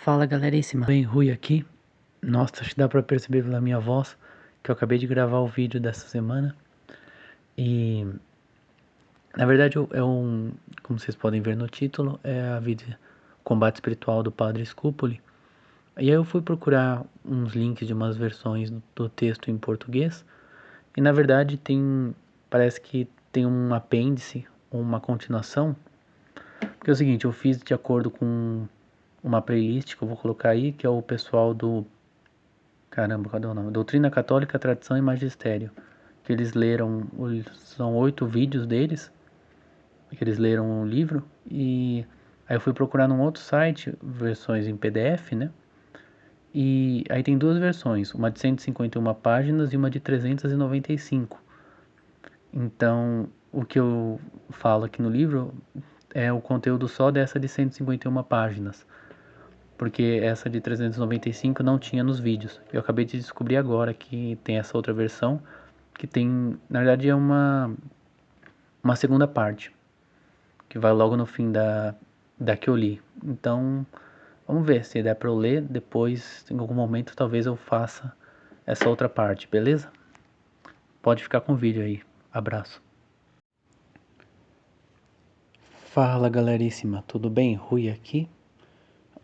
Fala galerinha, bem Rui aqui. Nossa, acho que dá pra perceber pela minha voz que eu acabei de gravar o vídeo dessa semana. E na verdade como vocês podem ver no título, é a vida Combate Espiritual do Padre Scupoli. E aí eu fui procurar uns links de umas versões do texto em português. E na verdade parece que tem um apêndice ou uma continuação. Porque é o seguinte, eu fiz de acordo com uma playlist que eu vou colocar aí, que é o pessoal do... Caramba, cadê o nome? Doutrina Católica, Tradição e Magistério. Que eles leram, são 8 vídeos deles, que eles leram o livro. E aí eu fui procurar num outro site, versões em PDF, né? E aí tem duas versões, uma de 151 páginas e uma de 395. Então, o que eu falo aqui no livro é o conteúdo só dessa de 151 páginas, porque essa de 395 não tinha nos vídeos. Eu acabei de descobrir agora que tem essa outra versão, que tem, na verdade é uma segunda parte, que vai logo no fim da que eu li. Então, vamos ver se der para eu ler, depois em algum momento talvez eu faça essa outra parte, beleza? Pode ficar com o vídeo aí. Abraço. Fala galeríssima, tudo bem? Rui aqui.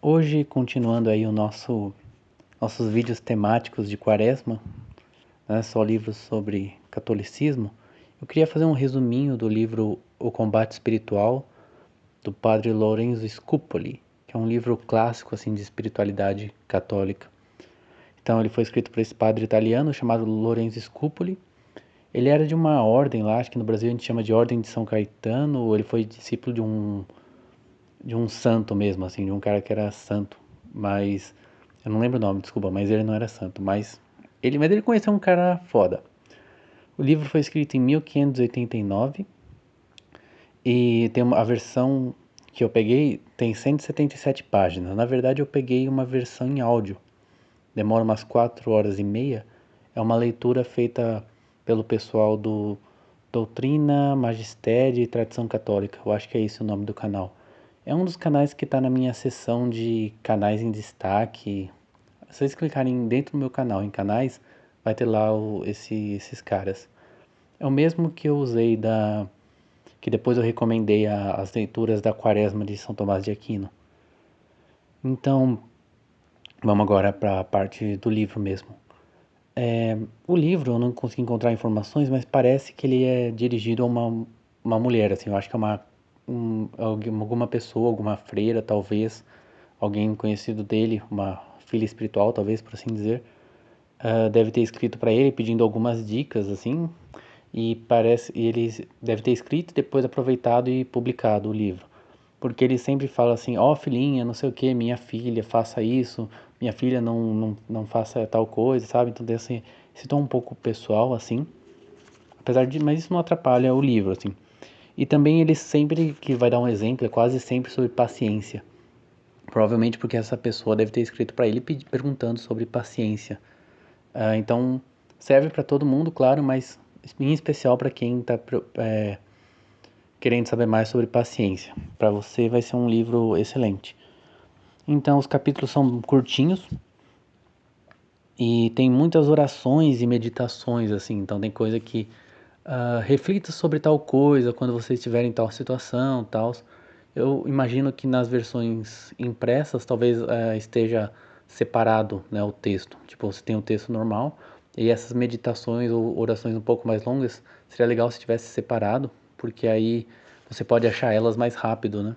Hoje, continuando aí nossos vídeos temáticos de Quaresma, né, só livros sobre catolicismo, eu queria fazer um resuminho do livro O Combate Espiritual, do padre Lorenzo Scupoli, que é um livro clássico assim de espiritualidade católica. Então ele foi escrito por esse padre italiano chamado Lorenzo Scupoli. Ele era de uma ordem lá, acho que no Brasil a gente chama de Ordem de São Caetano, ou ele foi discípulo de um santo mesmo, assim, de um cara que era santo, mas eu não lembro o nome, desculpa, mas ele não era santo, mas ele conheceu um cara foda. O livro foi escrito em 1589 e tem a versão que eu peguei tem 177 páginas. Na verdade, eu peguei uma versão em áudio. Demora umas 4 horas e meia. É uma leitura feita pelo pessoal do Doutrina, Magistério e Tradição Católica. Eu acho que é esse o nome do canal. É um dos canais que está na minha seção de canais em destaque. Se vocês clicarem dentro do meu canal, em canais, vai ter lá esses caras. É o mesmo que eu usei que depois eu recomendei as leituras da Quaresma de São Tomás de Aquino. Então, vamos agora para a parte do livro mesmo. O livro, eu não consegui encontrar informações, mas parece que ele é dirigido a uma mulher, assim, eu acho que é alguma pessoa, alguma freira, talvez, alguém conhecido dele, uma filha espiritual, talvez, por assim dizer, deve ter escrito para ele pedindo algumas dicas, assim, e ele deve ter escrito e depois aproveitado e publicado o livro. Porque ele sempre fala assim, ó filhinha, não sei o que, minha filha, faça isso, minha filha não faça tal coisa, sabe? Então tem esse tom um pouco pessoal, assim, mas isso não atrapalha o livro, assim. E também ele sempre que vai dar um exemplo, é quase sempre sobre paciência. Provavelmente porque essa pessoa deve ter escrito para ele perguntando sobre paciência. Então serve para todo mundo, claro, mas em especial para quem está querendo saber mais sobre paciência. Para você vai ser um livro excelente. Então os capítulos são curtinhos e tem muitas orações e meditações, assim. Então tem coisa que reflita sobre tal coisa quando você estiver em tal situação, tal. Eu imagino que nas versões impressas talvez esteja separado, né, o texto. Tipo, você tem o texto normal e essas meditações ou orações um pouco mais longas, seria legal se tivesse separado, porque aí você pode achar elas mais rápido, né?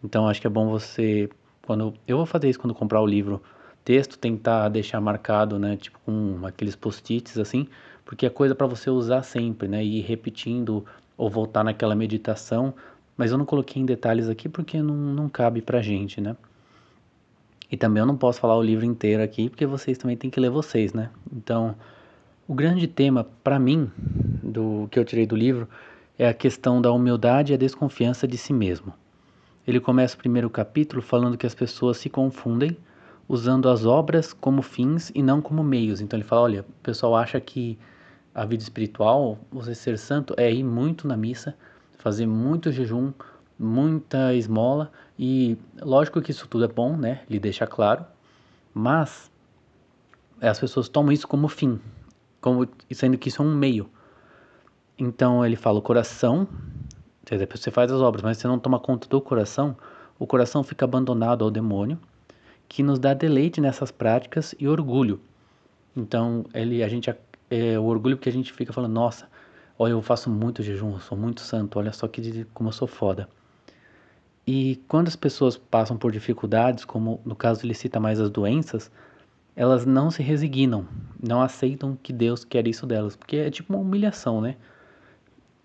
Então acho que é bom você, quando eu vou fazer isso quando comprar o livro, texto tentar deixar marcado, né, tipo com aqueles post-its assim, porque é coisa para você usar sempre, né, e ir repetindo ou voltar naquela meditação, mas eu não coloquei em detalhes aqui porque não cabe pra gente, né? E também eu não posso falar o livro inteiro aqui porque vocês também têm que ler vocês, né? Então, o grande tema para mim do que eu tirei do livro é a questão da humildade e a desconfiança de si mesmo. Ele começa o primeiro capítulo falando que as pessoas se confundem usando as obras como fins e não como meios. Então ele fala, olha, o pessoal acha que a vida espiritual, você ser santo, é ir muito na missa, fazer muito jejum, muita esmola E lógico que isso tudo é bom, né? Ele deixa claro, mas as pessoas tomam isso como fim, como sendo que isso é um meio. Então ele fala o coração, quer dizer, você faz as obras, mas você não toma conta do coração, o coração fica abandonado ao demônio, que nos dá deleite nessas práticas e orgulho. Então o orgulho que a gente fica falando, nossa, olha, eu faço muito jejum, eu sou muito santo, olha só como eu sou foda. E quando as pessoas passam por dificuldades, como no caso ele cita mais as doenças, elas não se resignam, não aceitam que Deus quer isso delas, porque é tipo uma humilhação, né?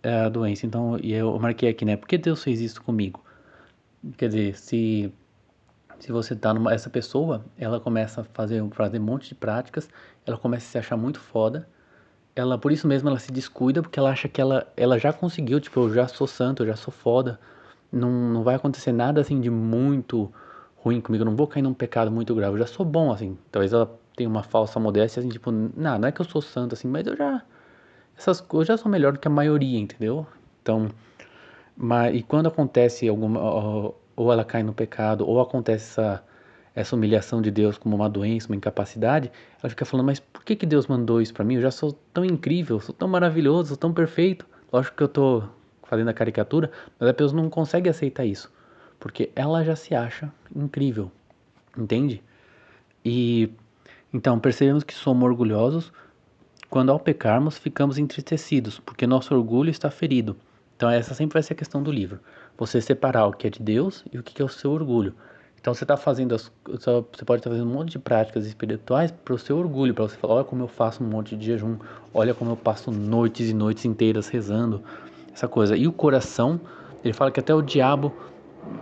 É a doença. Então, e eu marquei aqui, né? Por que Deus fez isso comigo? Quer dizer, se você tá essa pessoa, ela começa a fazer um monte de práticas, ela começa a se achar muito foda, por isso mesmo ela se descuida, porque ela acha que ela já conseguiu, tipo, eu já sou santo, eu já sou foda, não vai acontecer nada assim de muito ruim comigo, eu não vou cair num pecado muito grave, eu já sou bom, assim. Talvez ela tenha uma falsa modéstia, assim, tipo, não é que eu sou santo, assim, mas essas coisas já são melhor do que a maioria, entendeu? Então, e quando acontece ou ela cai no pecado, ou acontece essa humilhação de Deus como uma doença, uma incapacidade, ela fica falando, mas por que Deus mandou isso pra mim? Eu já sou tão incrível, sou tão maravilhoso, sou tão perfeito. Lógico que eu tô fazendo a caricatura, mas a pessoa não consegue aceitar isso, porque ela já se acha incrível, entende? E então percebemos que somos orgulhosos quando ao pecarmos ficamos entristecidos, porque nosso orgulho está ferido. Então essa sempre vai ser a questão do livro. Você separar o que é de Deus e o que é o seu orgulho. Então você está fazendo você pode estar fazendo um monte de práticas espirituais para o seu orgulho, para você falar, olha como eu faço um monte de jejum, olha como eu passo noites e noites inteiras rezando, essa coisa. E o coração, ele fala que até o diabo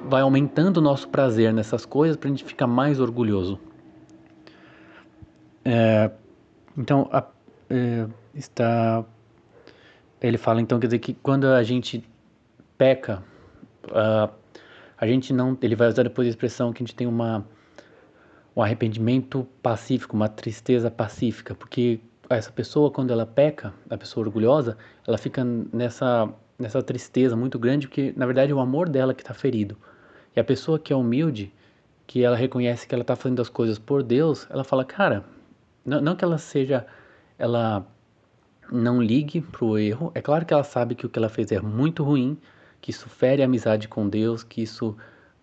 vai aumentando o nosso prazer nessas coisas para a gente ficar mais orgulhoso. Então, está ele fala então, quer dizer que quando a gente peca, uh, a gente não, ele vai usar depois a expressão que a gente tem um arrependimento pacífico, uma tristeza pacífica, porque essa pessoa quando ela peca, a pessoa orgulhosa, ela fica nessa tristeza muito grande, porque na verdade é o amor dela que está ferido. E a pessoa que é humilde, que ela reconhece que ela está fazendo as coisas por Deus, ela fala, cara, não que ela não ligue pro erro. É claro que ela sabe que o que ela fez é muito ruim, que isso fere a amizade com Deus, que isso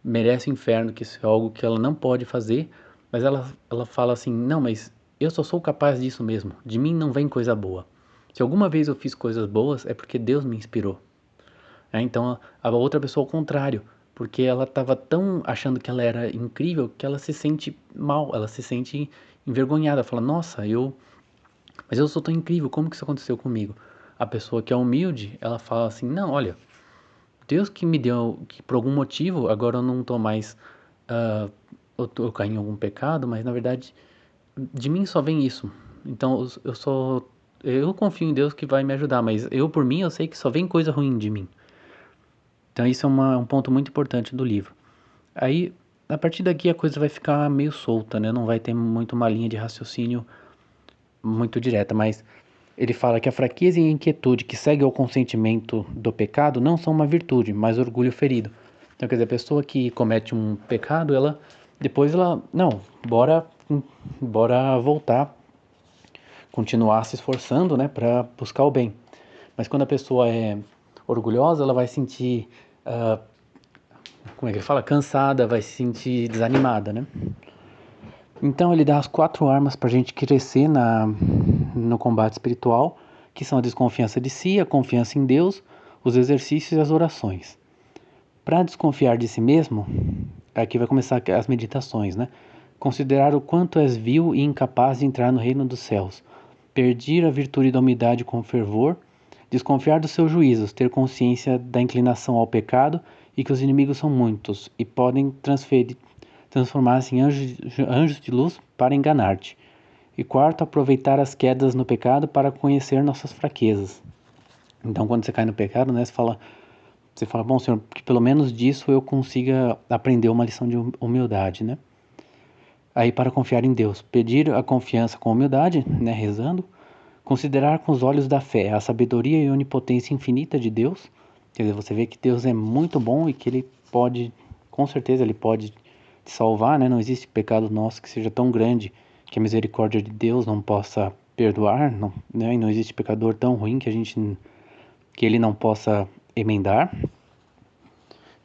merece o inferno, que isso é algo que ela não pode fazer, mas ela fala assim: não, mas eu só sou capaz disso mesmo, de mim não vem coisa boa. Se alguma vez eu fiz coisas boas, é porque Deus me inspirou. Então a outra pessoa ao contrário, porque ela estava tão achando que ela era incrível que ela se sente mal, ela se sente envergonhada, fala: nossa, mas eu sou tão incrível, como que isso aconteceu comigo? A pessoa que é humilde, ela fala assim, não, olha, Deus que me deu, que por algum motivo, agora eu não tô mais, eu caí em algum pecado, mas na verdade, de mim só vem isso. Então eu confio em Deus que vai me ajudar, mas eu por mim, eu sei que só vem coisa ruim de mim. Então isso é um ponto muito importante do livro. Aí, a partir daqui a coisa vai ficar meio solta, né? Não vai ter muito uma linha de raciocínio muito direta, mas ele fala que a fraqueza e a inquietude que segue ao consentimento do pecado não são uma virtude, mas orgulho ferido. Então, quer dizer, a pessoa que comete um pecado, depois não, bora voltar, continuar se esforçando, né, para buscar o bem. Mas quando a pessoa é orgulhosa, ela vai sentir, como é que ele fala, cansada, vai se sentir desanimada, né? Então ele dá as 4 armas para a gente crescer no combate espiritual, que são a desconfiança de si, a confiança em Deus, os exercícios e as orações. Para desconfiar de si mesmo, aqui vai começar as meditações, né? Considerar o quanto és vil e incapaz de entrar no reino dos céus, perder a virtude da humildade com fervor, desconfiar dos seus juízos, ter consciência da inclinação ao pecado e que os inimigos são muitos e podem transformar-se em anjos de luz para enganar-te. E quarto, aproveitar as quedas no pecado para conhecer nossas fraquezas. Então, quando você cai no pecado, né, você fala, bom, Senhor, que pelo menos disso eu consiga aprender uma lição de humildade, né? Aí, para confiar em Deus, pedir a confiança com humildade, né, rezando, considerar com os olhos da fé a sabedoria e onipotência infinita de Deus, quer dizer, você vê que Deus é muito bom e que Ele pode com certeza Ele pode te salvar, né? Não existe pecado nosso que seja tão grande que a misericórdia de Deus não possa perdoar, não, né? E não existe pecador tão ruim que Ele não possa emendar.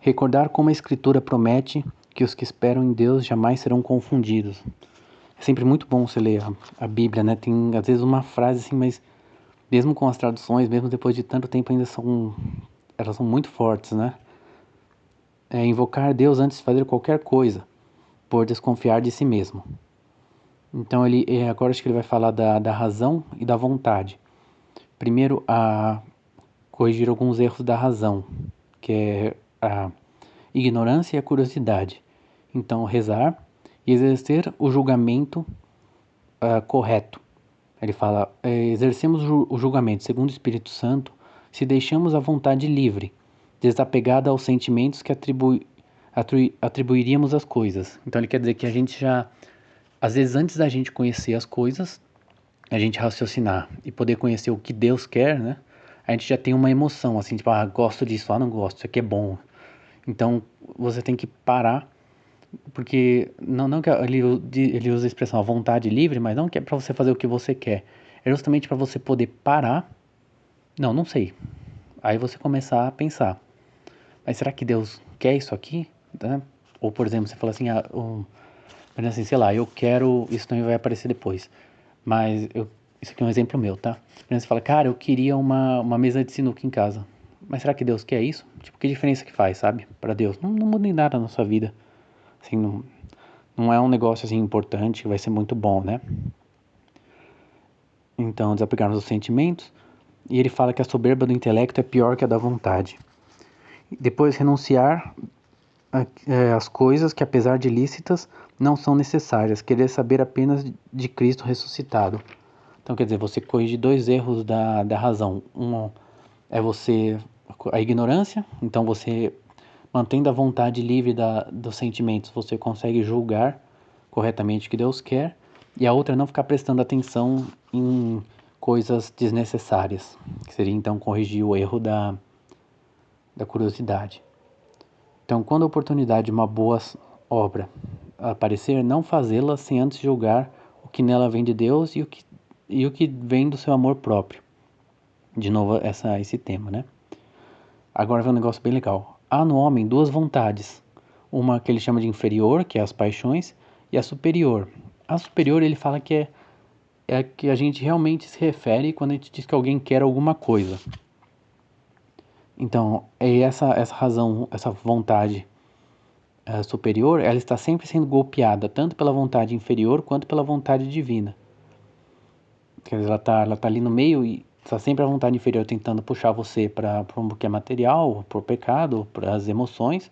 Recordar como a Escritura promete que os que esperam em Deus jamais serão confundidos. É sempre muito bom você ler a Bíblia, né? Tem às vezes uma frase assim, mas mesmo com as traduções, mesmo depois de tanto tempo, elas são muito fortes, né? Invocar Deus antes de fazer qualquer coisa, por desconfiar de si mesmo. Então agora acho que ele vai falar da razão e da vontade. Primeiro, a corrigir alguns erros da razão, que é a ignorância e a curiosidade. Então, rezar e exercer o julgamento correto. Ele fala, exercemos o julgamento segundo o Espírito Santo se deixamos a vontade livre, desapegada aos sentimentos que atribuiríamos às coisas. Então ele quer dizer que a gente já, às vezes antes da gente conhecer as coisas, a gente raciocinar e poder conhecer o que Deus quer, né? A gente já tem uma emoção, assim, tipo, gosto disso, não gosto, isso aqui é bom. Então você tem que parar, porque não que ele usa a expressão a vontade livre, mas não que é para você fazer o que você quer. É justamente para você poder parar. Não sei. Aí você começar a pensar. Mas será que Deus quer isso aqui? Né? Ou, por exemplo, você fala assim, assim, sei lá, eu quero, isso também vai aparecer depois. Mas isso aqui é um exemplo meu, tá? Você fala, cara, eu queria uma mesa de sinuca em casa. Mas será que Deus quer isso? Tipo, que diferença que faz, sabe? Para Deus. Não muda em nada na sua vida. Assim, não é um negócio assim importante que vai ser muito bom, né? Então, desapegarmos dos sentimentos. E ele fala que a soberba do intelecto é pior que a da vontade. Depois, renunciar às coisas que, apesar de lícitas, não são necessárias. Querer saber apenas de Cristo ressuscitado. Então, quer dizer, você corrige dois erros da razão. Um é a ignorância. Então, você, mantendo a vontade livre dos sentimentos, você consegue julgar corretamente o que Deus quer. E a outra é não ficar prestando atenção em coisas desnecessárias, que seria então corrigir o erro da curiosidade. Então, quando a oportunidade de uma boa obra aparecer, não fazê-la sem antes julgar o que nela vem de Deus e o que vem do seu amor próprio. De novo, esse tema, né? Agora vem um negócio bem legal. Há no homem duas vontades. Uma que ele chama de inferior, que é as paixões, e a superior. A superior ele fala que é a que a gente realmente se refere quando a gente diz que alguém quer alguma coisa. Então, é essa razão, essa vontade superior, ela está sempre sendo golpeada, tanto pela vontade inferior quanto pela vontade divina. Quer dizer, ela tá ali no meio e está sempre a vontade inferior tentando puxar você para um que é material, para o pecado, para as emoções,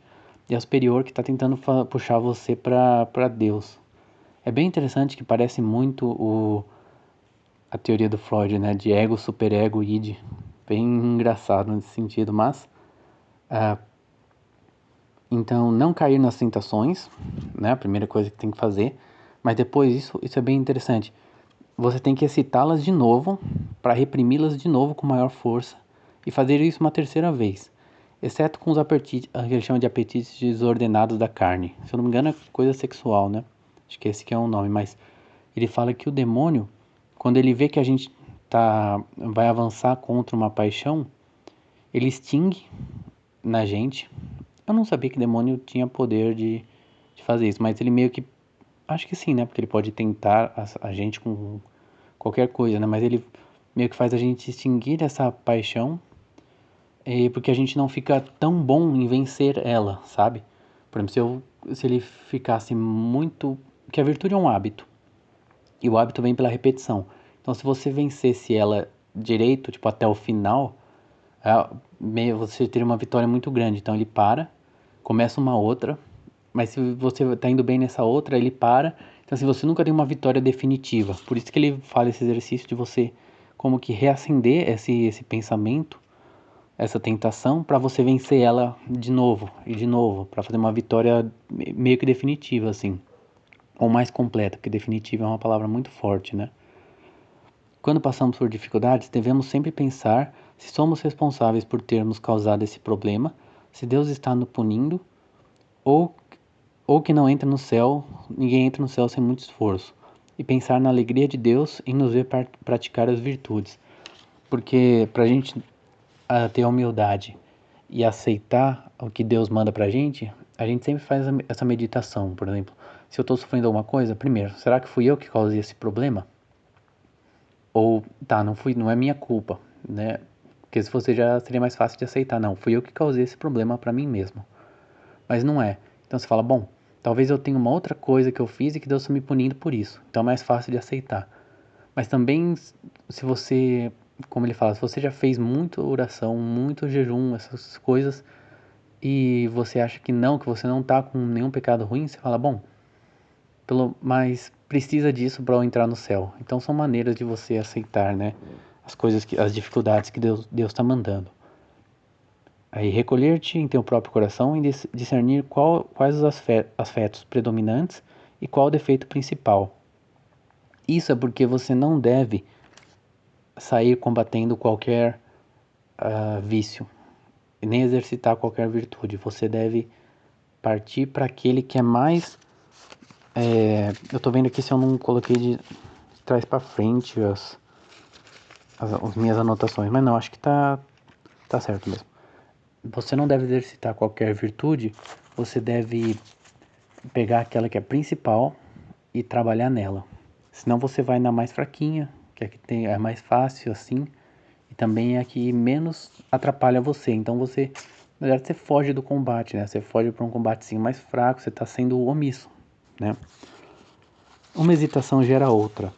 e a superior que está tentando puxar você para Deus. É bem interessante que parece muito a teoria do Freud, né, de ego, superego, id. Bem engraçado nesse sentido, mas então não cair nas tentações, né, a primeira coisa que tem que fazer, mas depois isso é bem interessante. Você tem que excitá-las de novo para reprimi-las de novo com maior força e fazer isso uma terceira vez, exceto com os apetites, que ele chama de apetites desordenados da carne. Se eu não me engano é coisa sexual, né? Acho que esse que é o nome, mas ele fala que o demônio, quando ele vê que a gente vai avançar contra uma paixão, ele extingue na gente. Eu não sabia que demônio tinha poder de fazer isso, mas ele meio que, acho que sim, né? Porque ele pode tentar a gente com qualquer coisa, né? Mas ele meio que faz a gente extinguir essa paixão, porque a gente não fica tão bom em vencer ela, sabe? Por exemplo, se ele ficasse muito... Que a virtude é um hábito, e o hábito vem pela repetição. Então, se você vencesse ela direito, tipo, até o final, você teria uma vitória muito grande. Então, ele para, começa uma outra, mas se você está indo bem nessa outra, ele para. Então, assim, você nunca tem uma vitória definitiva. Por isso que ele fala esse exercício de você como que reacender esse pensamento, essa tentação, para você vencer ela de novo e de novo, para fazer uma vitória meio que definitiva, assim. Ou mais completa, porque definitiva é uma palavra muito forte, né? Quando passamos por dificuldades, devemos sempre pensar se somos responsáveis por termos causado esse problema, se Deus está nos punindo ou, ou que não entra no céu, ninguém entra no céu sem muito esforço, e pensar na alegria de Deus em nos ver praticar as virtudes. Porque para a gente ter a humildade e aceitar o que Deus manda pra gente, a gente sempre faz essa meditação. Por exemplo, se eu estou sofrendo alguma coisa, primeiro, será que fui eu que causei esse problema? Ou, tá, não é minha culpa, né? Porque se fosse já seria mais fácil de aceitar. Não, fui eu que causei esse problema pra mim mesmo. Mas não é. Então você fala, bom, talvez eu tenha uma outra coisa que eu fiz e que Deus está me punindo por isso. Então é mais fácil de aceitar. Mas também, se você, como ele fala, se você já fez muita oração, muito jejum, essas coisas, e você acha que você não tá com nenhum pecado ruim, você fala, bom, mas precisa disso para eu entrar no céu. Então são maneiras de você aceitar, né, as dificuldades que Deus está mandando. Aí recolher-te em teu próprio coração e discernir quais os afetos predominantes e qual o defeito principal. Isso é porque você não deve sair combatendo qualquer vício e nem exercitar qualquer virtude. Você deve partir para aquele que é mais. Eu tô vendo aqui se eu não coloquei de trás para frente as minhas anotações, mas não, acho que tá certo mesmo. Você não deve exercitar qualquer virtude, você deve pegar aquela que é principal e trabalhar nela. Senão você vai na mais fraquinha, que é a que é mais fácil assim, e também é a que menos atrapalha você. Então você, na verdade, você foge do combate, né? Você foge para um combatezinho mais fraco, você está sendo omisso, né? Uma hesitação gera outra.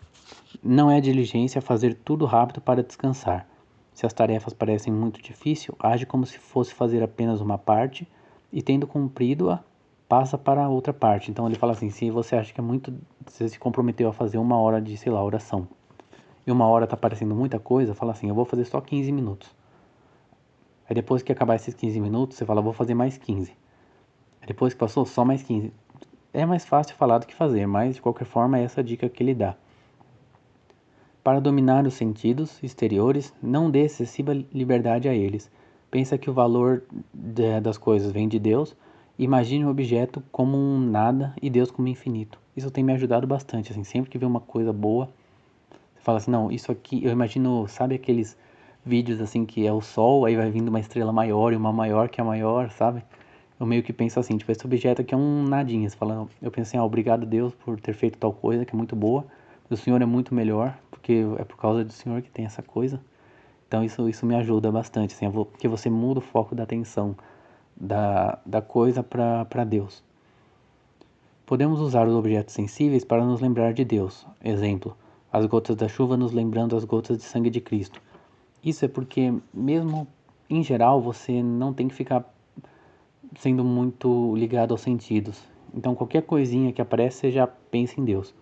Não é diligência fazer tudo rápido para descansar. Se as tarefas parecem muito difíceis, age como se fosse fazer apenas uma parte e, tendo cumprido-a, passa para a outra parte. Então ele fala assim, se você acha que é muito, você se comprometeu a fazer 1 hora de, sei lá, oração, e 1 hora tá parecendo muita coisa, fala assim, eu vou fazer só 15 minutos. Aí depois que acabar esses 15 minutos, você fala, vou fazer mais 15. Aí depois que passou, só mais 15. É mais fácil falar do que fazer, mas de qualquer forma é essa a dica que ele dá. Para dominar os sentidos exteriores, não dê excessiva liberdade a eles. Pensa que o valor das coisas vem de Deus. Imagine o objeto como um nada e Deus como infinito. Isso tem me ajudado bastante, assim, sempre que vê uma coisa boa, você fala assim, não, isso aqui, eu imagino, sabe aqueles vídeos assim que é o sol, aí vai vindo uma estrela maior e uma maior que a maior, sabe? Eu meio que penso assim, tipo, esse objeto aqui é um nadinha. Você fala, eu pensei, obrigado Deus por ter feito tal coisa que é muito boa. O Senhor é muito melhor, porque é por causa do Senhor que tem essa coisa. Então isso me ajuda bastante, assim, porque você muda o foco da atenção da coisa para Deus. Podemos usar os objetos sensíveis para nos lembrar de Deus. Exemplo, as gotas da chuva nos lembrando as gotas de sangue de Cristo. Isso é porque, mesmo em geral, você não tem que ficar sendo muito ligado aos sentidos. Então, qualquer coisinha que aparece, você já pensa em Deus.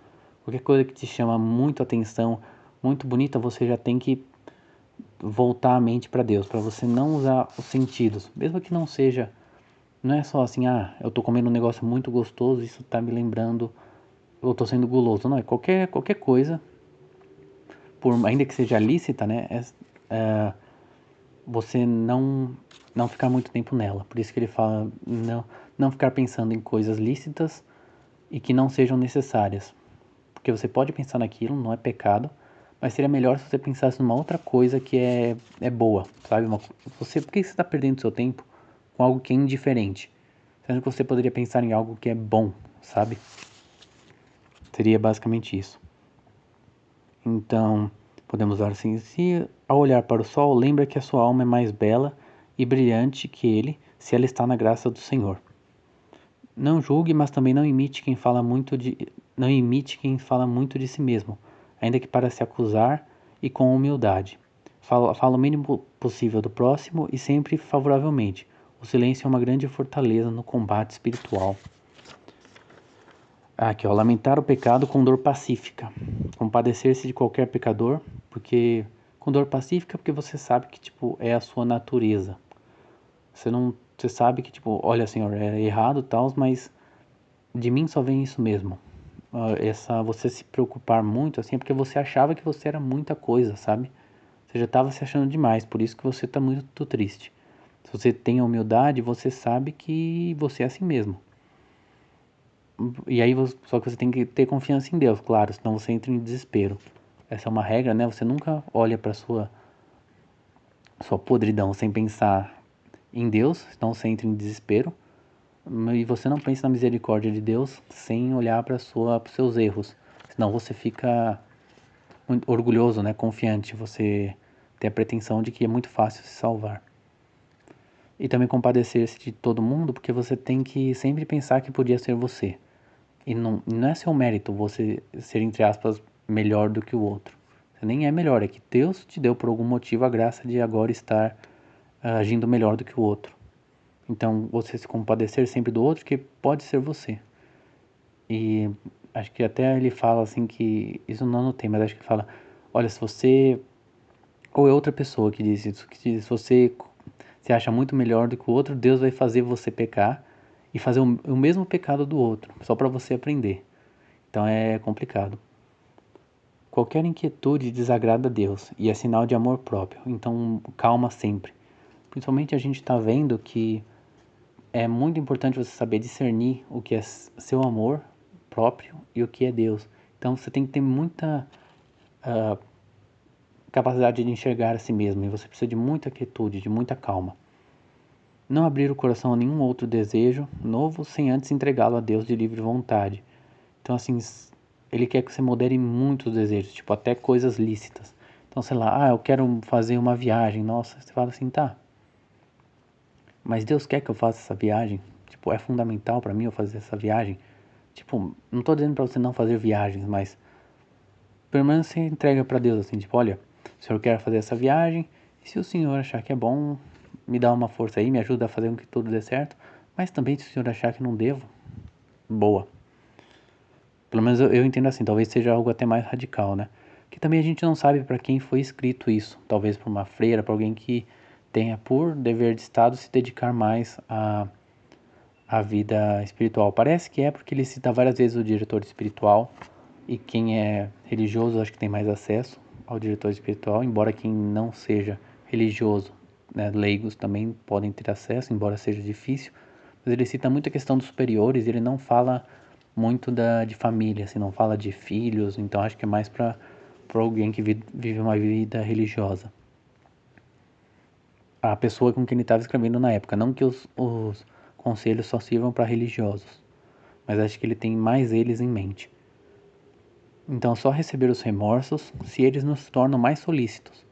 Qualquer coisa que te chama muito atenção, muito bonita, você já tem que voltar a mente para Deus, para você não usar os sentidos, mesmo que não seja, não é só assim, eu tô comendo um negócio muito gostoso, isso tá me lembrando, eu tô sendo guloso, não, é qualquer coisa, ainda que seja lícita, né, você não ficar muito tempo nela. Por isso que ele fala não ficar pensando em coisas lícitas e que não sejam necessárias. Porque você pode pensar naquilo, não é pecado, mas seria melhor se você pensasse numa outra coisa que é boa, sabe? Por que você está perdendo seu tempo com algo que é indiferente? Sendo que você poderia pensar em algo que é bom, sabe? Seria basicamente isso. Então, podemos usar assim, se ao olhar para o sol, lembra que a sua alma é mais bela e brilhante que ele, se ela está na graça do Senhor. Não julgue, mas também não imite quem fala muito de si mesmo, ainda que para se acusar e com humildade. Fala o mínimo possível do próximo e sempre favoravelmente. O silêncio é uma grande fortaleza no combate espiritual. Aqui, ó, lamentar o pecado com dor pacífica. Compadecer-se de qualquer pecador, porque com dor pacífica, porque você sabe que tipo é a sua natureza. Você sabe que tipo, olha, Senhor, é errado, tal, mas de mim só vem isso mesmo. Você se preocupar muito assim, é porque você achava que você era muita coisa, sabe? Você já estava se achando demais, por isso que você está muito triste. Se você tem a humildade, você sabe que você é assim mesmo. E aí, só que você tem que ter confiança em Deus, claro, senão você entra em desespero. Essa é uma regra, né? Você nunca olha para sua podridão sem pensar em Deus, senão você entra em desespero. E você não pensa na misericórdia de Deus sem olhar para os seus erros, senão você fica muito orgulhoso, né? Confiante, você tem a pretensão de que é muito fácil se salvar. E também compadecer-se de todo mundo, porque você tem que sempre pensar que podia ser você. E não é seu mérito você ser, entre aspas, melhor do que o outro. Você nem é melhor, é que Deus te deu por algum motivo a graça de agora estar agindo melhor do que o outro. Então, você se compadecer sempre do outro, que pode ser você. E acho que até ele fala assim que, isso não anotei, mas acho que ele fala, olha, se você, ou é outra pessoa que diz isso, que diz, se você se acha muito melhor do que o outro, Deus vai fazer você pecar e fazer o mesmo pecado do outro, só para você aprender. Então é complicado. Qualquer inquietude desagrada a Deus e é sinal de amor próprio, então calma sempre. Principalmente a gente está vendo que é muito importante você saber discernir o que é seu amor próprio e o que é Deus. Então você tem que ter muita capacidade de enxergar a si mesmo e você precisa de muita quietude, de muita calma. Não abrir o coração a nenhum outro desejo novo sem antes entregá-lo a Deus de livre vontade. Então assim, ele quer que você modere muitos desejos, tipo até coisas lícitas. Então sei lá, eu quero fazer uma viagem, nossa, você fala assim, tá, mas Deus quer que eu faça essa viagem? Tipo, é fundamental para mim eu fazer essa viagem? Tipo, não tô dizendo para você não fazer viagens, mas pelo menos você entrega para Deus assim, tipo, olha, o senhor quer fazer essa viagem, e se o senhor achar que é bom, me dá uma força aí, me ajuda a fazer com que tudo dê certo, mas também se o senhor achar que não devo, boa. Pelo menos eu entendo assim, talvez seja algo até mais radical, né? Que também a gente não sabe para quem foi escrito isso, talvez para uma freira, para alguém que tenha por dever de Estado se dedicar mais a vida espiritual. Parece que é porque ele cita várias vezes o diretor espiritual e quem é religioso acho que tem mais acesso ao diretor espiritual, embora quem não seja religioso, né, leigos também podem ter acesso, embora seja difícil. Mas ele cita muito a questão dos superiores, ele não fala muito de família, assim, não fala de filhos, então acho que é mais para alguém que vive uma vida religiosa. A pessoa com quem ele estava escrevendo na época, não que os conselhos só sirvam para religiosos, mas acho que ele tem mais eles em mente. Então, só receber os remorsos se eles nos tornam mais solícitos.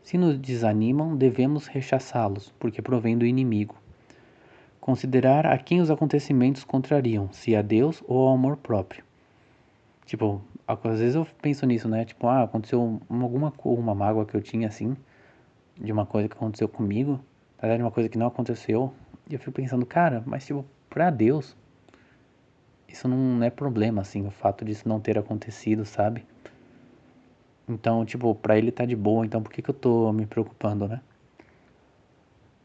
Se nos desanimam, devemos rechaçá-los, porque provém do inimigo. Considerar a quem os acontecimentos contrariam, se a Deus ou ao amor próprio. Tipo, às vezes eu penso nisso, né? Tipo, aconteceu uma mágoa que eu tinha assim, de uma coisa que aconteceu comigo, na verdade uma coisa que não aconteceu, e eu fico pensando, cara, mas tipo, pra Deus, isso não é problema, assim, o fato disso não ter acontecido, sabe? Então, tipo, pra ele tá de boa, então por que que eu tô me preocupando, né?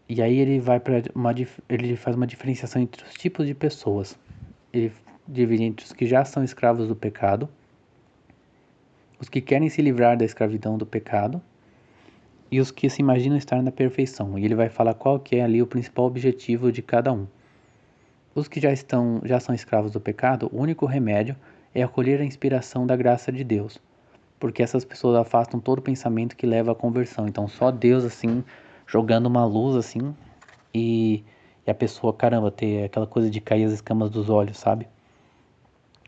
E aí ele vai para ele faz uma diferenciação entre os tipos de pessoas. Ele divide entre os que já são escravos do pecado, os que querem se livrar da escravidão do pecado e os que se imaginam estar na perfeição. E ele vai falar qual que é ali o principal objetivo de cada um. Os que já são escravos do pecado, o único remédio é acolher a inspiração da graça de Deus, porque essas pessoas afastam todo pensamento que leva à conversão. Então só Deus assim jogando uma luz assim e a pessoa, caramba, ter aquela coisa de cair as escamas dos olhos, sabe?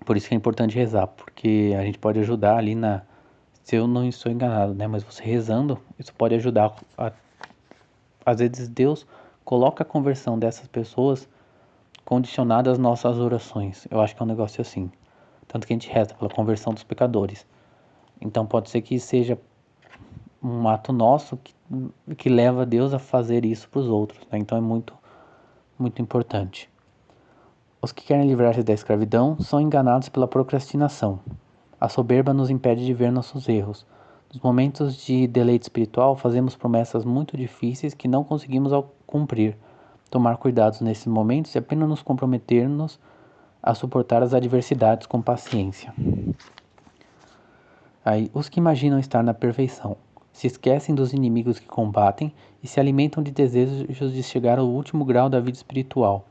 Por isso que é importante rezar, porque a gente pode ajudar ali se eu não estou enganado, né? Mas você rezando, isso pode ajudar às vezes Deus coloca a conversão dessas pessoas condicionada às nossas orações. Eu acho que é um negócio assim. Tanto que a gente reza pela conversão dos pecadores. Então pode ser que seja um ato nosso que leva Deus a fazer isso para os outros, né? Então é muito, muito importante. Os que querem livrar-se da escravidão são enganados pela procrastinação. A soberba nos impede de ver nossos erros. Nos momentos de deleite espiritual, fazemos promessas muito difíceis que não conseguimos cumprir. Tomar cuidados nesses momentos e apenas nos comprometermos a suportar as adversidades com paciência. Aí, os que imaginam estar na perfeição se esquecem dos inimigos que combatem e se alimentam de desejos de chegar ao último grau da vida espiritual.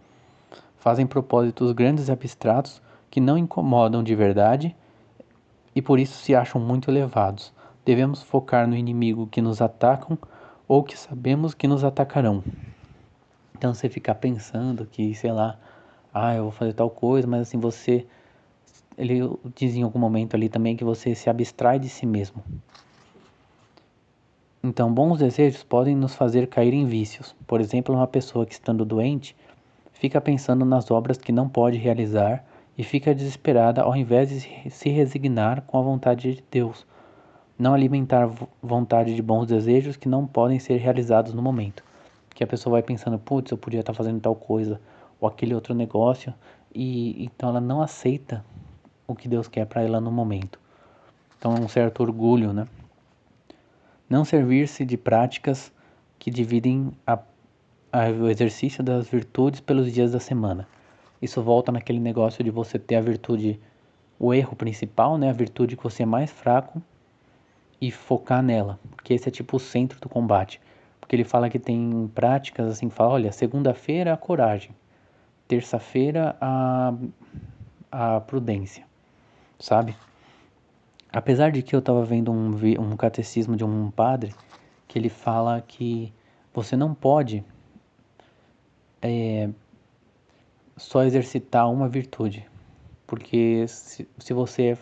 Fazem propósitos grandes e abstratos que não incomodam de verdade e por isso se acham muito elevados. Devemos focar no inimigo que nos atacam ou que sabemos que nos atacarão. Então você ficar pensando que, sei lá, eu vou fazer tal coisa, mas assim, ele diz em algum momento ali também que você se abstrai de si mesmo. Então, bons desejos podem nos fazer cair em vícios. Por exemplo, uma pessoa que estando doente, fica pensando nas obras que não pode realizar e fica desesperada ao invés de se resignar com a vontade de Deus. Não alimentar vontade de bons desejos que não podem ser realizados no momento. Que a pessoa vai pensando, putz, eu podia estar fazendo tal coisa ou aquele outro negócio, e então ela não aceita o que Deus quer para ela no momento. Então é um certo orgulho, né? Não servir-se de práticas que dividem o exercício das virtudes pelos dias da semana. Isso volta naquele negócio de você ter a virtude, o erro principal, né? A virtude que você é mais fraco e focar nela, porque esse é tipo o centro do combate. Porque ele fala que tem práticas assim, fala, olha, segunda-feira a coragem, terça-feira a prudência, sabe? Apesar de que eu estava vendo um catecismo de um padre que ele fala que você não pode só exercitar uma virtude, porque se você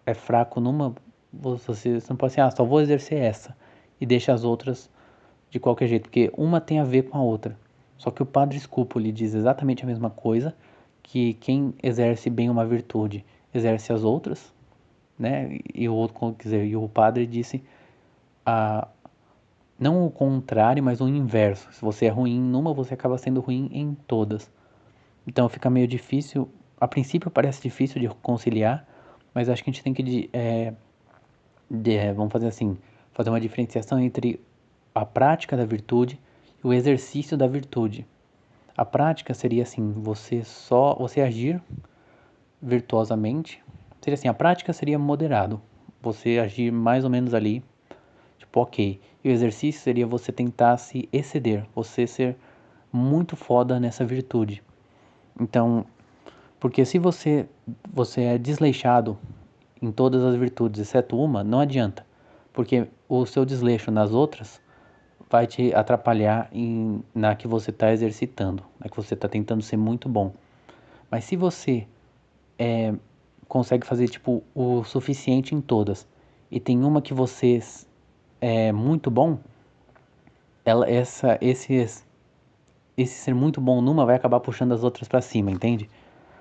é fraco numa, você não pode assim, só vou exercer essa e deixa as outras de qualquer jeito, porque uma tem a ver com a outra. Só que o Padre Scupoli diz exatamente a mesma coisa, que quem exerce bem uma virtude exerce as outras, né? E o outro, quer dizer, e o padre disse a não o contrário, mas o inverso. Se você é ruim numa, você acaba sendo ruim em todas. Então fica meio difícil. A princípio parece difícil de conciliar, mas acho que a gente tem que vamos fazer assim, fazer uma diferenciação entre a prática da virtude e o exercício da virtude. A prática seria assim, você agir virtuosamente. Seria assim, a prática seria moderado. Você agir mais ou menos ali, tipo, ok. E o exercício seria você tentar se exceder, você ser muito foda nessa virtude. Então, porque se você é desleixado em todas as virtudes, exceto uma, não adianta. Porque o seu desleixo nas outras vai te atrapalhar na que você está exercitando, na que você está tentando ser muito bom. Mas se você consegue fazer tipo o suficiente em todas e tem uma que você é muito bom, esse ser muito bom numa vai acabar puxando as outras para cima, entende?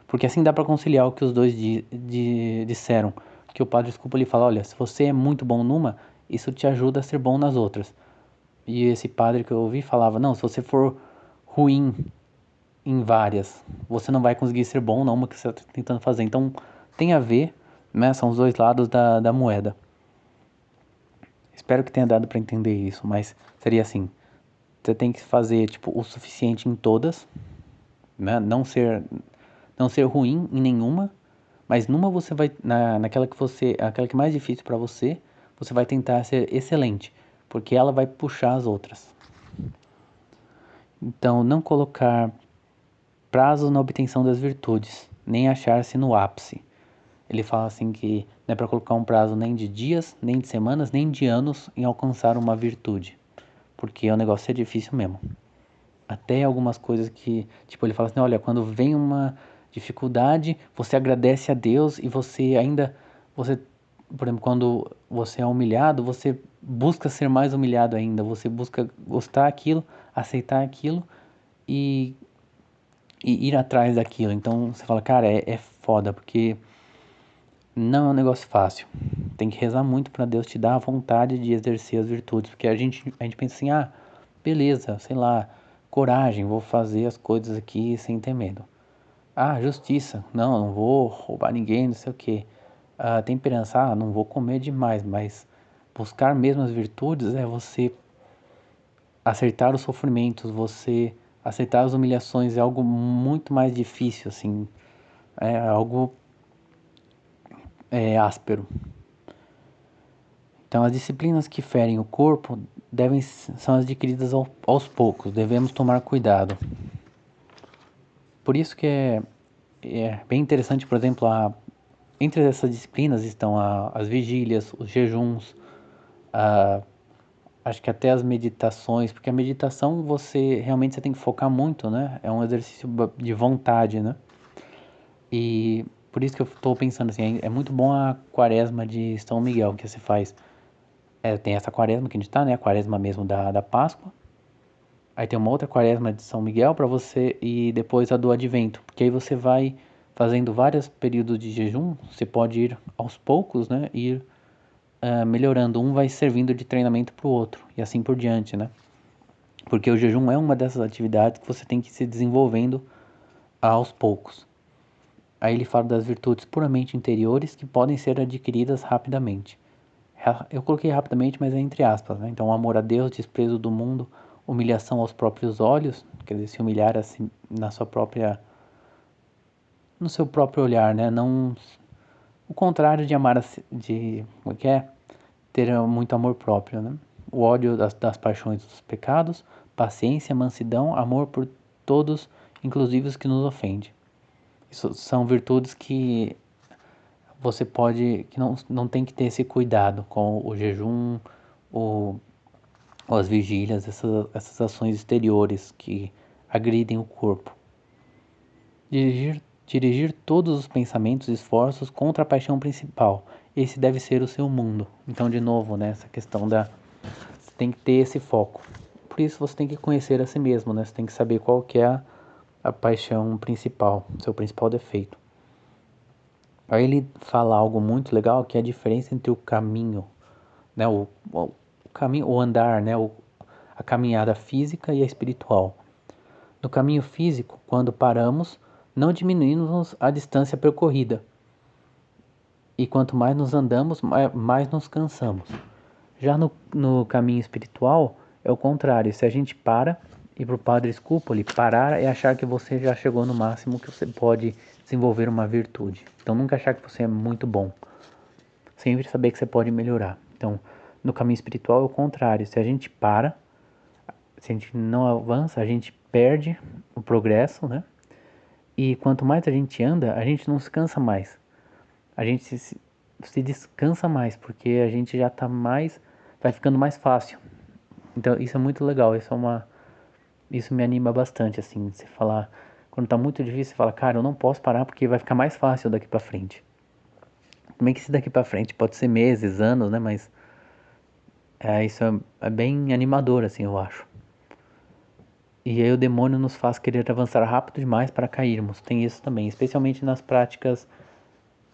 Porque assim dá para conciliar o que os dois disseram. Que o padre Desculpa ele fala, olha, se você é muito bom numa, isso te ajuda a ser bom nas outras. E esse padre que eu ouvi falava, não, se você for ruim em várias, você não vai conseguir ser bom na uma que você está tentando fazer. Então tem a ver, né? São os dois lados da moeda. Espero que tenha dado para entender isso, mas seria assim, você tem que fazer tipo o suficiente em todas, né? Não ser ruim em nenhuma, mas numa você vai naquela que aquela que é mais difícil para você, você vai tentar ser excelente, porque ela vai puxar as outras. Então, não colocar prazos na obtenção das virtudes, nem achar-se no ápice. Ele fala assim que não é para colocar um prazo nem de dias, nem de semanas, nem de anos em alcançar uma virtude, porque o negócio é difícil mesmo. Até algumas coisas que, tipo, ele fala assim, olha, quando vem uma dificuldade, você agradece a Deus e você, por exemplo, quando você é humilhado, você busca ser mais humilhado ainda, você busca gostar aquilo, aceitar aquilo e, e ir atrás daquilo. Então você fala, cara, é foda, porque não é um negócio fácil. Tem que rezar muito para Deus te dar a vontade de exercer as virtudes, porque a gente pensa assim, beleza, sei lá, coragem, vou fazer as coisas aqui sem ter medo. Justiça, não vou roubar ninguém, não sei o quê. Temperança, não vou comer demais, mas buscar mesmo as virtudes é você aceitar os sofrimentos, você aceitar as humilhações, é algo muito mais difícil, assim, é algo áspero. Então, as disciplinas que ferem o corpo são adquiridas aos poucos, devemos tomar cuidado. Por isso que é bem interessante, por exemplo, entre essas disciplinas estão as vigílias, os jejuns, acho que até as meditações, porque a meditação você tem que focar muito, né? É um exercício de vontade, né? E por isso que eu estou pensando assim, é muito bom a quaresma de São Miguel que você faz. Tem essa quaresma que a gente tá, né? A quaresma mesmo da Páscoa. Aí tem uma outra quaresma de São Miguel para você e depois a do Advento, porque aí você vai fazendo vários períodos de jejum, você pode ir aos poucos, né? Ir melhorando, um vai servindo de treinamento para o outro e assim por diante, né? Porque o jejum é uma dessas atividades que você tem que ir se desenvolvendo aos poucos. Aí ele fala das virtudes puramente interiores que podem ser adquiridas rapidamente. Eu coloquei rapidamente, mas é entre aspas, né? Então, amor a Deus, desprezo do mundo, humilhação aos próprios olhos, quer dizer, se humilhar assim no seu próprio olhar, né? Não o contrário de amar como é que é? Ter muito amor próprio, né? O ódio das paixões dos pecados, paciência, mansidão, amor por todos, inclusive os que nos ofendem. Isso são virtudes que que não tem que ter esse cuidado com o jejum, o, ou as vigílias, essas ações exteriores que agridem o corpo. Dirigir todos os pensamentos e esforços contra a paixão principal. Esse deve ser o seu mundo. Então, de novo, né, essa questão você tem que ter esse foco. Por isso você tem que conhecer a si mesmo, né? Você tem que saber qual que é a paixão principal, seu principal defeito. Aí ele fala algo muito legal, que é a diferença entre o caminho, né, o caminho, o andar, né, a caminhada física e a espiritual. No caminho físico, quando paramos, não diminuímos a distância percorrida. E quanto mais nos andamos, mais nos cansamos. Já no caminho espiritual, é o contrário. Se a gente para, e para o Padre Scupoli, parar é achar que você já chegou no máximo que você pode desenvolver uma virtude. Então, nunca achar que você é muito bom. Sempre saber que você pode melhorar. Então, no caminho espiritual é o contrário. Se a gente para, se a gente não avança, a gente perde o progresso, né? E quanto mais a gente anda, a gente não se cansa mais. A gente se descansa mais, porque a gente já tá vai ficando mais fácil. Então, isso é muito legal. Isso me anima bastante, assim, você falar, quando tá muito difícil, você fala, cara, eu não posso parar porque vai ficar mais fácil daqui pra frente. Também que se daqui pra frente pode ser meses, anos, né? Mas isso é bem animador, assim, eu acho. E aí o demônio nos faz querer avançar rápido demais para cairmos. Tem isso também, especialmente nas práticas,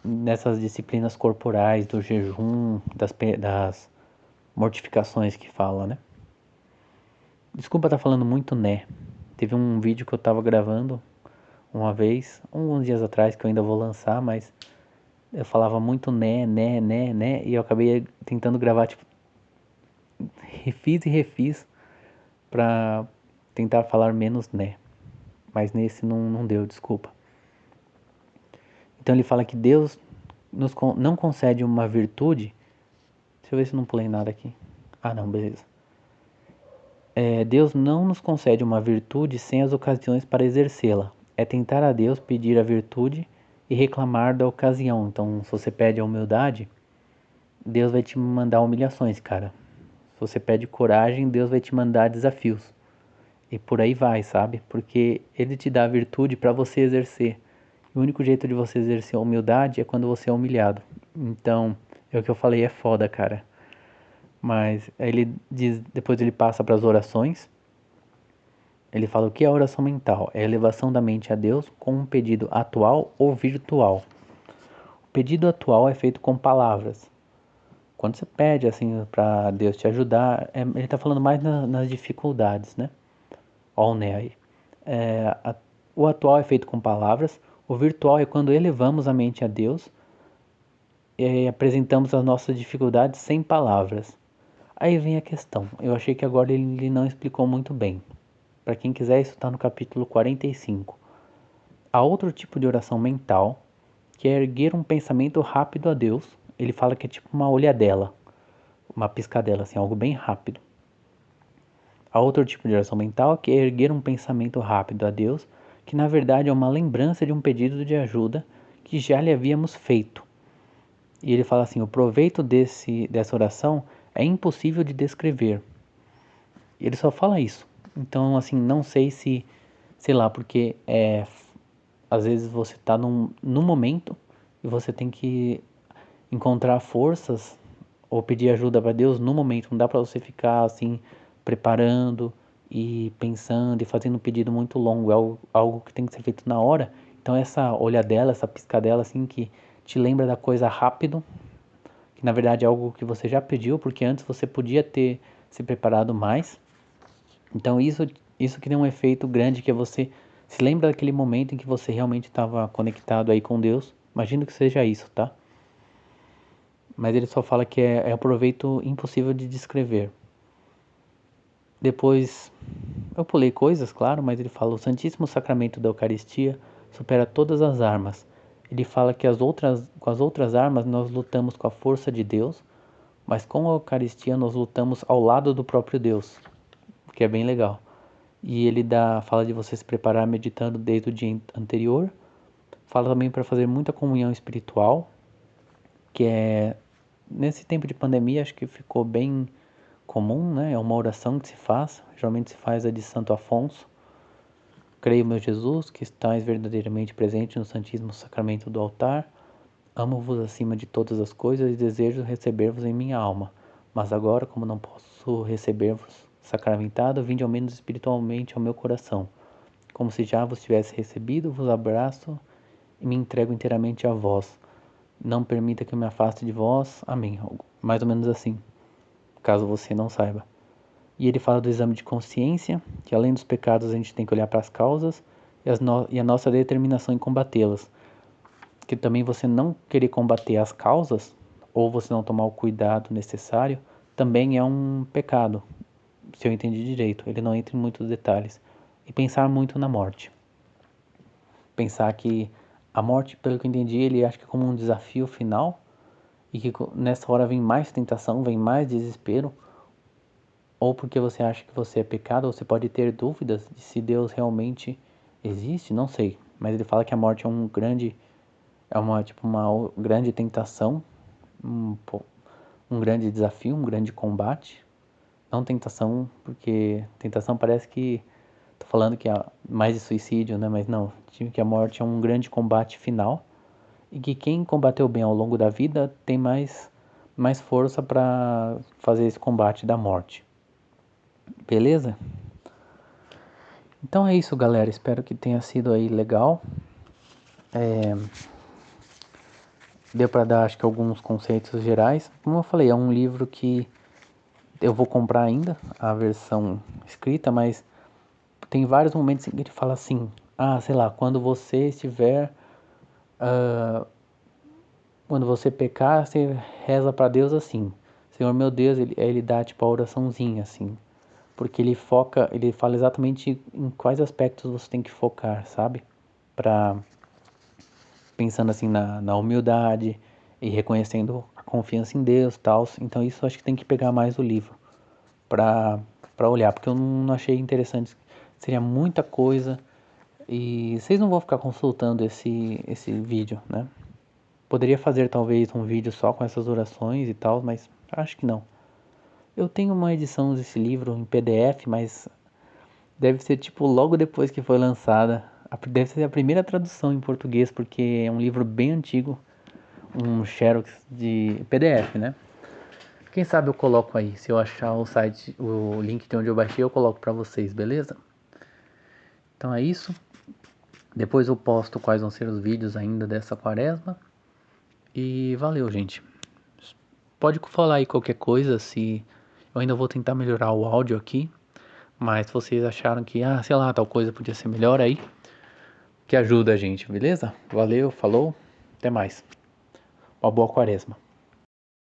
nessas disciplinas corporais, do jejum, das mortificações que fala, né? Desculpa estar falando muito, né? Teve um vídeo que eu tava gravando uma vez, uns dias atrás, que eu ainda vou lançar, mas eu falava muito né, e eu acabei tentando gravar, tipo, refiz e refiz pra tentar falar menos né. Mas nesse não deu, desculpa. Então ele fala que Deus não concede uma virtude. Deixa eu ver se eu não pulei nada aqui. Ah, não, beleza. Deus não nos concede uma virtude sem as ocasiões para exercê-la. É tentar a Deus pedir a virtude e reclamar da ocasião. Então, se você pede a humildade, Deus vai te mandar humilhações, cara. Se você pede coragem, Deus vai te mandar desafios. E por aí vai, sabe? Porque Ele te dá a virtude para você exercer. E o único jeito de você exercer a humildade é quando você é humilhado. Então, é o que eu falei, é foda, cara. Mas aí ele diz, depois ele passa para as orações. Ele fala o que é a oração mental? É a elevação da mente a Deus com um pedido atual ou virtual. O pedido atual é feito com palavras. Quando você pede assim para Deus te ajudar, ele está falando mais nas dificuldades, né? Ó, né aí. O atual é feito com palavras. O virtual é quando elevamos a mente a Deus e apresentamos as nossas dificuldades sem palavras. Aí vem a questão. Eu achei que agora ele não explicou muito bem. Para quem quiser, isso está no capítulo 45. Há outro tipo de oração mental, que é erguer um pensamento rápido a Deus. Ele fala que é tipo uma olhadela, uma piscadela, assim, algo bem rápido. Há outro tipo de oração mental, que é erguer um pensamento rápido a Deus, que na verdade é uma lembrança de um pedido de ajuda que já lhe havíamos feito. E ele fala assim, o proveito dessa oração é impossível de descrever. Ele só fala isso. Então, assim, não sei se, sei lá, porque às vezes você está num momento e você tem que encontrar forças ou pedir ajuda para Deus no momento. Não dá para você ficar assim preparando e pensando e fazendo um pedido muito longo. É algo que tem que ser feito na hora. Então essa olhadela, essa piscadela assim que te lembra da coisa rápido, que na verdade é algo que você já pediu, porque antes você podia ter se preparado mais. Então isso cria um efeito grande, que é você se lembra daquele momento em que você realmente estava conectado aí com Deus. Imagino que seja isso, tá? Mas ele só fala que é um proveito impossível de descrever. Depois, eu pulei coisas, claro, mas ele fala: o Santíssimo Sacramento da Eucaristia supera todas as armas. Ele fala que com as outras armas nós lutamos com a força de Deus, mas com a Eucaristia nós lutamos ao lado do próprio Deus, o que é bem legal. E ele fala de você se preparar meditando desde o dia anterior. Fala também para fazer muita comunhão espiritual, que é nesse tempo de pandemia acho que ficou bem comum, né? É uma oração que se faz, geralmente se faz a de Santo Afonso. Creio, meu Jesus, que estais verdadeiramente presente no Santíssimo Sacramento do altar. Amo-vos acima de todas as coisas e desejo receber-vos em minha alma. Mas agora, como não posso receber-vos sacramentado, vinde ao menos espiritualmente ao meu coração. Como se já vos tivesse recebido, vos abraço e me entrego inteiramente a vós. Não permita que eu me afaste de vós. Amém. Mais ou menos assim, caso você não saiba. E ele fala do exame de consciência, que além dos pecados a gente tem que olhar para as causas e a nossa determinação em combatê-las. Que também você não querer combater as causas, ou você não tomar o cuidado necessário, também é um pecado, se eu entendi direito. Ele não entra em muitos detalhes. E pensar muito na morte. Pensar que a morte, pelo que eu entendi, ele acha que é como um desafio final, e que nessa hora vem mais tentação, vem mais desespero, ou porque você acha que você é pecado, ou você pode ter dúvidas de se Deus realmente existe, não sei. Mas ele fala que a morte é uma grande tentação, um, um grande desafio, um grande combate. Não tentação, porque tentação parece que tô falando que é mais de suicídio, né? Mas não, que a morte é um grande combate final e que quem combateu bem ao longo da vida tem mais força para fazer esse combate da morte. Beleza? Então é isso, galera. Espero que tenha sido aí legal. Deu para dar, acho que, alguns conceitos gerais. Como eu falei, é um livro que eu vou comprar ainda, a versão escrita, mas tem vários momentos em que ele fala assim, sei lá, quando você pecar, você reza para Deus assim, Senhor meu Deus, ele dá tipo a oraçãozinha assim, porque ele fala exatamente em quais aspectos você tem que focar, sabe? Para pensando assim na humildade e reconhecendo a confiança em Deus, tal. Então isso eu acho que tem que pegar mais o livro para olhar, porque eu não achei interessante. Seria muita coisa e vocês não vão ficar consultando esse vídeo, né? Poderia fazer talvez um vídeo só com essas orações e tal, mas acho que não. Eu tenho uma edição desse livro em PDF, mas deve ser tipo logo depois que foi lançada. Deve ser a primeira tradução em português, porque é um livro bem antigo, um xerox de PDF, né? Quem sabe eu coloco aí, se eu achar o site, o link de onde eu baixei, eu coloco pra vocês, beleza? Então é isso. Depois eu posto quais vão ser os vídeos ainda dessa quaresma. E valeu, gente. Pode falar aí qualquer coisa, se eu ainda vou tentar melhorar o áudio aqui. Mas se vocês acharam que, sei lá, tal coisa podia ser melhor aí, que ajuda a gente, beleza? Valeu, falou, até mais. Uma boa quaresma.